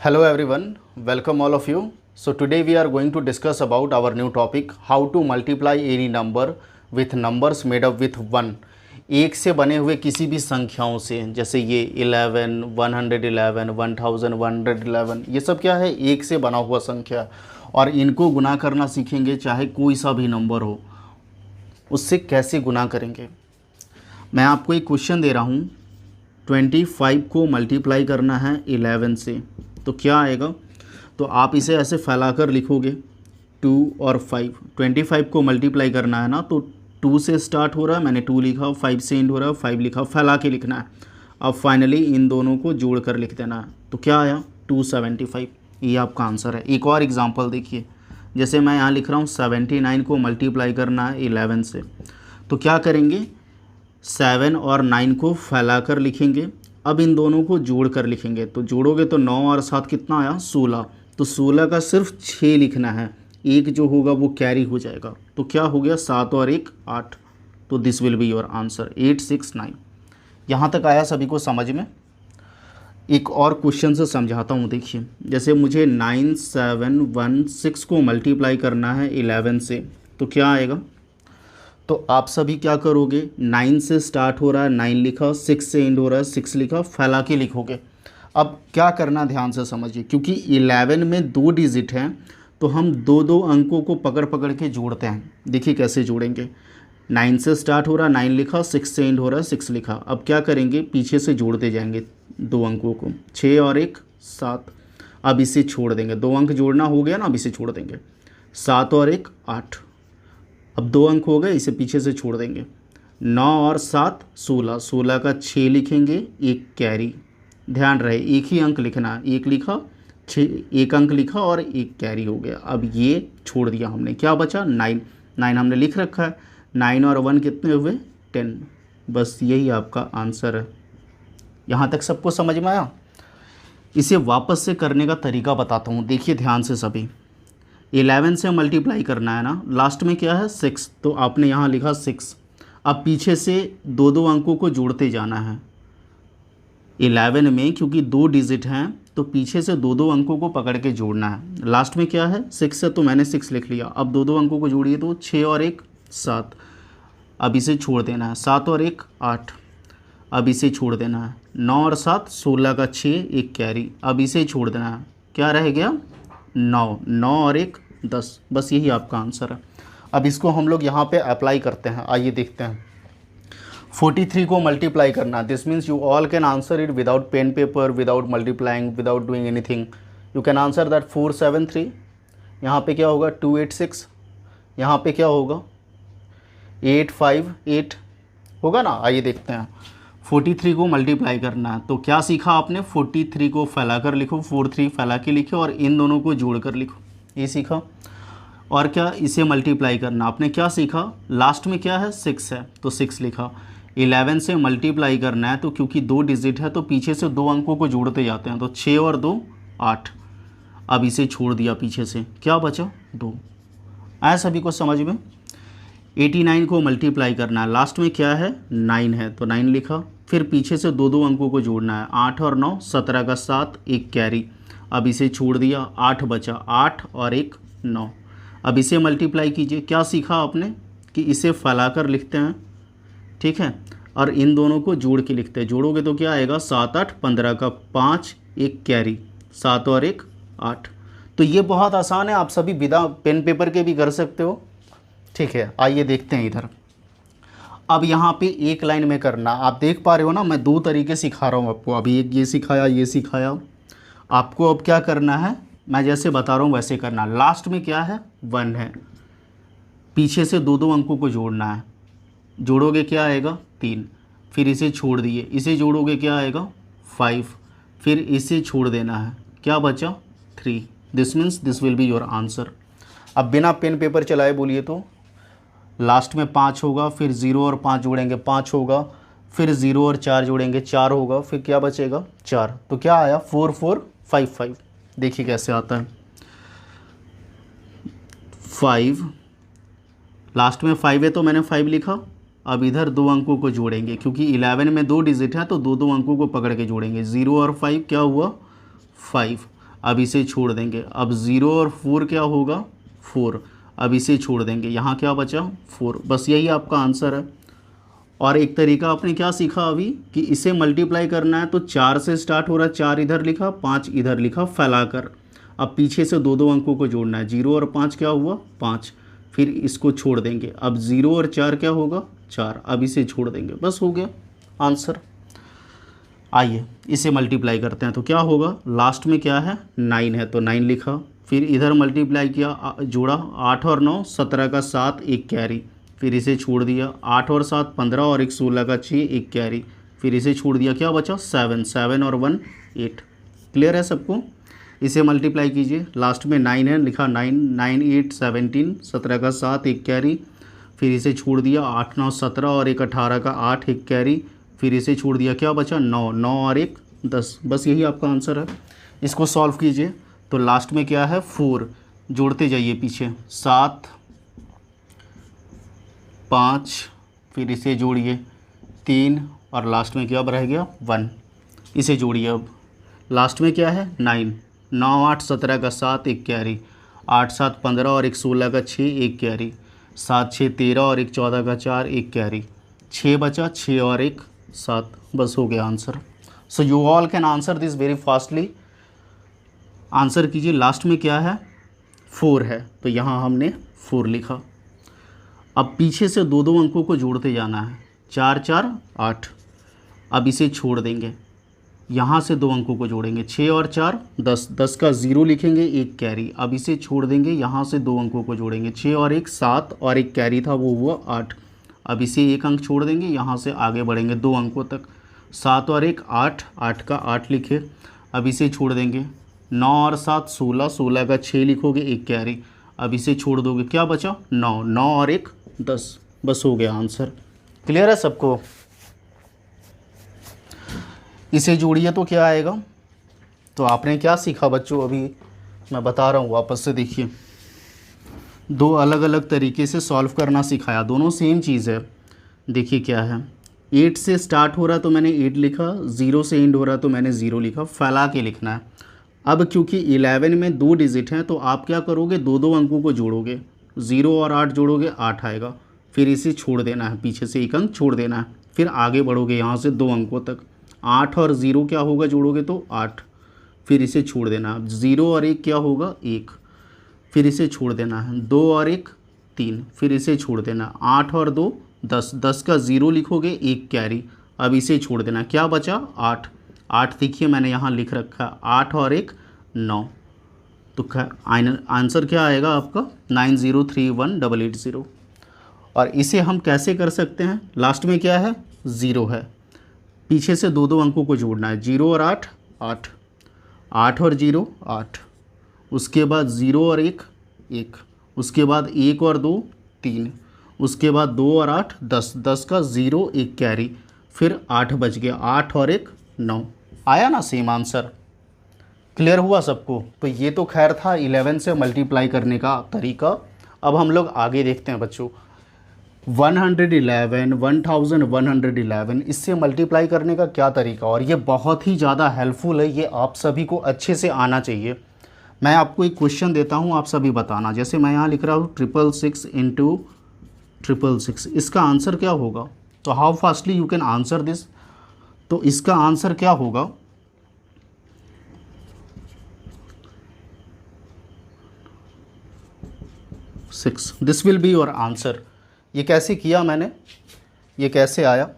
Hello everyone, welcome all of you. So today we are going to discuss about our new topic, how to multiply any number with numbers made up with 1. एक से बने हुए किसी भी संख्याओं से, जैसे ये 11, 111, 1111, ये सब क्या है, एक से बना हुआ संख्या, और इनको गुना करना सीखेंगे। चाहे कोई सा भी नंबर हो उससे कैसे गुना करेंगे। मैं आपको एक क्वेश्चन दे रहा हूँ, 25 को मल्टीप्लाई करना है 11 से, तो क्या आएगा। तो आप इसे ऐसे फैलाकर लिखोगे 2 और 5। 25 को मल्टीप्लाई करना है ना, तो 2 से स्टार्ट हो रहा है, मैंने 2 लिखा, 5 से एंड हो रहा है, 5 लिखा, फैला के लिखना है। अब फाइनली इन दोनों को जोड़ कर लिख देना है। तो क्या आया 275, ये आपका आंसर है। एक और एग्जांपल देखिए, जैसे मैं यहाँ लिख रहा हूँ 79 को मल्टीप्लाई करना है 11 से, तो क्या करेंगे, 7 और 9 को फैला कर लिखेंगे। अब इन दोनों को जोड़ कर लिखेंगे, तो जोड़ोगे तो 9 और 7 कितना आया 16, तो 16 का सिर्फ 6 लिखना है, एक जो होगा वो कैरी हो जाएगा। तो क्या हो गया, 7 और 1 8, तो this will be your answer 869। यहाँ तक आया सभी को समझ में। एक और क्वेश्चन से समझाता हूँ, देखिए, जैसे मुझे 9716 को मल्टीप्लाई करना है 11 से, तो क्या आएगा। तो आप सभी क्या करोगे, 9 से स्टार्ट हो रहा है, 9 लिखा, 6 से एंड हो रहा है, 6 लिखा, फैला के लिखोगे। अब क्या करना, ध्यान से समझिए, क्योंकि 11 में 2 डिजिट हैं, तो हम दो दो अंकों को पकड़ पकड़ के जोड़ते हैं। देखिए कैसे जोड़ेंगे, 9 से स्टार्ट हो रहा है, 9 लिखा, 6 से एंड हो रहा है, 6 लिखा। अब क्या करेंगे, पीछे से जोड़ते जाएंगे दो अंकों को, 6 और 1 7। अब इसे छोड़ देंगे, 2 अंक जोड़ना हो गया ना, अब इसे छोड़ देंगे, 7 और 1 8। अब 2 अंक हो गए, इसे पीछे से छोड़ देंगे, 9 और 7 16, 16 का 6 लिखेंगे, एक कैरी। ध्यान रहे एक ही अंक लिखना, एक लिखा, 6 एक अंक लिखा और एक कैरी हो गया। अब ये छोड़ दिया हमने, क्या बचा 9, 9 हमने लिख रखा है, 9 और 1 कितने हुए 10। बस यही आपका आंसर है। यहाँ तक सबको समझ में आया। इसे वापस से करने का तरीका बताता हूँ, देखिए ध्यान से सभी। 11 से मल्टीप्लाई करना है ना, लास्ट में क्या है 6, तो आपने यहाँ लिखा 6। अब पीछे से दो दो अंकों को जोड़ते जाना है। 11 में क्योंकि 2 डिजिट हैं, तो पीछे से दो दो अंकों को पकड़ के जोड़ना है। लास्ट में क्या है 6 है, तो मैंने 6 लिख लिया। अब दो दो अंकों को जोड़िए, तो 6 और 1 7। अब इसे छोड़ देना है, 7 और 1 8। अब इसे छोड़ देना है, 9 और 7 16 का 6 एक कैरी। अब इसे छोड़ देना है, क्या रह गया 9, 9 और 1 10। बस यही आपका आंसर है। अब इसको हम लोग यहाँ पे अप्लाई करते हैं, आइए देखते हैं। 43 को मल्टीप्लाई करना, this means you all can answer it without pen paper, without multiplying, without doing anything. You can answer that 473। यहाँ पे क्या होगा 286, यहाँ पे क्या होगा 858 होगा ना। आइए देखते हैं, 43 को मल्टीप्लाई करना है, तो क्या सीखा आपने, 43 को फैला कर लिखो, 43 फैला के लिखो और इन दोनों को जोड़ कर लिखो, ये सीखा। और क्या, इसे मल्टीप्लाई करना, आपने क्या सीखा, लास्ट में क्या है 6 है, तो 6 लिखा। 11 से मल्टीप्लाई करना है, तो क्योंकि 2 डिजिट है, तो पीछे से 2 अंकों को जोड़ते जाते हैं, तो 6 और 2 8। अब इसे छोड़ दिया, पीछे से क्या बचा 2। आया सभी को समझ में। 89 को मल्टीप्लाई करना है, लास्ट में क्या है 9 है, तो 9 लिखा, फिर पीछे से दो दो अंकों को जोड़ना है, 8 और 9 17 का 7 एक कैरी। अब इसे छोड़ दिया, 8 बचा, 8 और 1 9। अब इसे मल्टीप्लाई कीजिए, क्या सीखा आपने कि इसे फैलाकर लिखते हैं, ठीक है, और इन दोनों को जोड़ के लिखते हैं। जोड़ोगे तो क्या आएगा 7 8 15 का 5 एक कैरी, 7 और 1 8। तो ये बहुत आसान है, आप सभी बिना पेन पेपर के भी कर सकते हो, ठीक है। आइए देखते हैं इधर। अब यहाँ पे एक लाइन में करना, आप देख पा रहे हो ना, मैं 2 तरीके सिखा रहा हूँ आपको। अभी एक ये सिखाया, ये सिखाया। आपको अब क्या करना है, मैं जैसे बता रहा हूँ वैसे करना। लास्ट में क्या है 1 है, पीछे से दो दो अंकों को जोड़ना है। जोड़ोगे क्या आएगा 3, फिर इसे छोड़ दिए, इसे जोड़ोगे क्या आएगा 5, फिर इसे छोड़ देना है, क्या बचा 3। This means this will be your answer. अब बिना पेन पेपर चलाए बोलिए तो, लास्ट में 5 होगा, फिर 0 और 5 जोड़ेंगे 5 होगा, फिर 0 और 4 जोड़ेंगे 4 होगा, फिर क्या बचेगा 4। तो क्या आया 4455। देखिए कैसे आता है 5, लास्ट में 5 है तो मैंने 5 लिखा। अब इधर 2 अंकों को जोड़ेंगे, क्योंकि 11 में 2 डिजिट है, तो दो दो अंकों को पकड़ के जोड़ेंगे। 0 और 5 क्या हुआ 5। अब इसे छोड़ देंगे। अब 0 और 4 क्या होगा 4, अब इसे छोड़ देंगे, यहाँ क्या बचा 4। बस यही आपका आंसर है। और एक तरीका आपने क्या सीखा अभी कि इसे मल्टीप्लाई करना है तो 4 से स्टार्ट हो रहा है, 4 इधर लिखा 5 इधर लिखा फैलाकर। अब पीछे से दो दो अंकों को जोड़ना है, 0 और 5 क्या हुआ 5, फिर इसको छोड़ देंगे। अब 0 और 4 क्या होगा 4, अब इसे छोड़ देंगे, बस हो गया आंसर। आइए इसे मल्टीप्लाई करते हैं तो क्या होगा, लास्ट में क्या है 9 है तो 9 लिखा, फिर इधर मल्टीप्लाई किया जोड़ा 8 और 9 17 का 7 एक कैरी, फिर इसे छोड़ दिया 8 और 7 15 और 1 16 का 6 एक कैरी, फिर इसे छोड़ दिया क्या बचा 7 7 और 1 8। क्लियर है सबको। इसे मल्टीप्लाई कीजिए, लास्ट में 9 है लिखा 9 9 8 17 17 का 7 एक कैरी, फिर इसे छोड़ दिया 8 9 17 और 1 18 का 8 एक कैरी, फिर इसे छोड़ दिया क्या बचा 9 9 और 1 10। बस यही आपका आंसर है। इसको सॉल्व कीजिए तो लास्ट में क्या है 4, जोड़ते जाइए पीछे 7 5, फिर इसे जोड़िए 3 और लास्ट में क्या रह गया 1, इसे जोड़िए। अब लास्ट में क्या है 9 9 8 17 का 7 एक कैरी, 8 7 15 और 1 16 का 6 एक कैरी, 7 6 13 और 1 14 का 4 एक कैरी, 6 बचा 6 और 1 7। बस हो गया answer. So you all can answer this very fastly. Answer कीजिए, लास्ट में क्या है 4 है तो यहाँ हमने 4 लिखा। अब पीछे से दो दो अंकों को जोड़ते जाना है, 4 4 8, अब इसे छोड़ देंगे, यहाँ से दो अंकों को जोड़ेंगे 6 और 4 10 10 का 0 लिखेंगे एक कैरी, अब इसे छोड़ देंगे, यहाँ से दो अंकों को जोड़ेंगे 6 और 1 7 और एक कैरी था वो हुआ 8, अब इसे एक अंक छोड़ देंगे, यहाँ से आगे बढ़ेंगे दो अंकों तक 7 और 1 8 8 का 8 लिखे, अब इसे छोड़ देंगे 9 और 7 16 16 का 6 लिखोगे एक कैरी, अब इसे छोड़ दोगे क्या बचा 9 9 और 1 10। बस हो गया आंसर। क्लियर है सबको। इसे जोड़िए तो क्या आएगा, तो आपने क्या सीखा बच्चों, अभी मैं बता रहा हूँ वापस से देखिए, दो अलग अलग तरीके से सॉल्व करना सिखाया, दोनों सेम चीज़ है। देखिए क्या है, 8 से स्टार्ट हो रहा तो मैंने 8 लिखा, 0 से एंड हो रहा तो मैंने 0 लिखा, फैला के लिखना है। अब क्योंकि 11 में 2 डिजिट हैं तो आप क्या करोगे, दो दो अंकों को जोड़ोगे, 0 और 8 जोड़ोगे 8 आएगा, फिर इसे छोड़ देना है, पीछे से एक अंक छोड़ देना है, फिर आगे बढ़ोगे यहाँ से दो अंकों तक, 8 और 0 क्या होगा जोड़ोगे तो 8, फिर इसे छोड़ देना है, 0 और 1 क्या होगा 1, फिर इसे छोड़ देना है, 2 और 1 3, फिर इसे छोड़ देना, 8 और 2 10 10 का 0 लिखोगे एक कैरी, अब इसे छोड़ देना, क्या बचा 8 8 देखिए मैंने यहाँ लिख रखा, 8 और 1 9, तो आंसर क्या आएगा आपका 903180। और इसे हम कैसे कर सकते हैं, लास्ट में क्या है 0 है, पीछे से दो दो अंकों को जोड़ना है, 0 और 8 8 8 और 0 8, उसके बाद 0 और 1 1, उसके बाद 1 और 2 3, उसके बाद 2 और 8 10 10 का 0 एक कैरी, फिर 8 बच गया, 8 और 1 9। आया ना सेम आंसर। क्लियर हुआ सबको। तो ये तो खैर था 11 से मल्टीप्लाई करने का तरीका। अब हम लोग आगे देखते हैं बच्चों, 111 1111 इससे मल्टीप्लाई करने का क्या तरीका, और ये बहुत ही ज़्यादा हेल्पफुल है, ये आप सभी को अच्छे से आना चाहिए। मैं आपको एक क्वेश्चन देता हूँ, आप सभी बताना। जैसे मैं यहाँ लिख रहा हूँ 666 इंटू 666, इसका आंसर क्या होगा, तो how fastly you can answer this. तो इसका आंसर क्या होगा, this will be your answer. ये कैसे किया मैंने, ये कैसे आया,